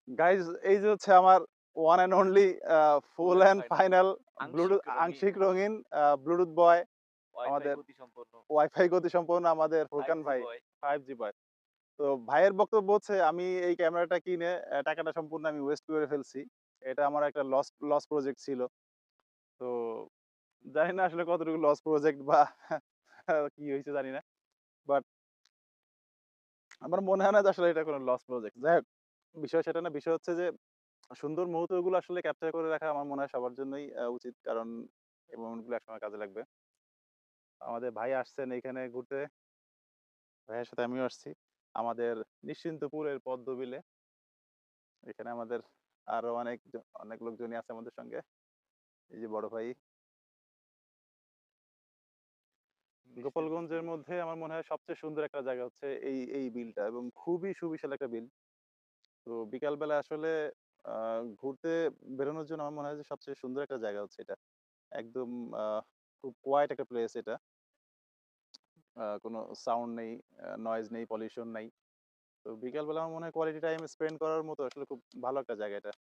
Guys এই যে হচ্ছে আমার one and only full full and and final final আংশিক ব্লুটুথ রঙিন আংশিক রঙিন ব্লুটুথ বয় ওয়াইফাই আমাদের গতিসম্পন্ন ওয়াইফাই গতিসম্পন্ন আমাদের ফুরকান 5G ভাই বয় 5G বয়। তো ভাইয়ের বক্তব্য হচ্ছে আমি এই ক্যামেরাটা কিনে টাকাটা সম্পূর্ণ আমি ওয়েস্ট করে ফেলছি। এটা আমার একটা লস লস প্রজেক্ট ছিল। তো জানি না আসলে কতটুকু লস প্রজেক্ট বা কি হইছে জানি না। বাট আমার মনে হয় না যে আসলে এটা কোনো লস প্রজেক্ট। যাই হোক বিষয় সেটা না। বিষয় হচ্ছে যে সুন্দর মুহূর্তগুলো আসলে ক্যাপচার করে রাখা আমার মনে হয় সবার জন্যই উচিত। কারণ এই মোমেন্ট গুলো একসময় কাজে লাগবে। আমাদের ভাই আসছেন এইখানে ঘুরতে। ভাইয়ের সাথে আমিও আসছি। আমাদের নিশ্চিন্তপুরের পদ্মবিলে। এখানে আমাদের আরো অনেক লোকজনই আছে আমাদের সঙ্গে। এই যে বড় ভাই। গোপালগঞ্জের নিশ্চিন্তপুর মধ্যে আমার মনে হয় সবচেয়ে সুন্দর একটা জায়গা হচ্ছে এই বিলটা এবং খুবই সুবিশাল একটা বিল। তো বিকালবেলা আসলে আ ঘুরতে বেরোনোর জন্য আমার মনে হয় যে সবচেয়ে সুন্দর একটা জায়গা হচ্ছে এটা। একদম আ খুব কোয়াইট একটা প্লেস এটা। কোনো সাউন্ড নেই, নয়েজ নেই, পলিউশন নাই। তো বিকালবেলা আমার মনে হয় কোয়ালিটি টাইম স্পেন্ড করার মতো আসলে খুব ভালো একটা জায়গা এটা।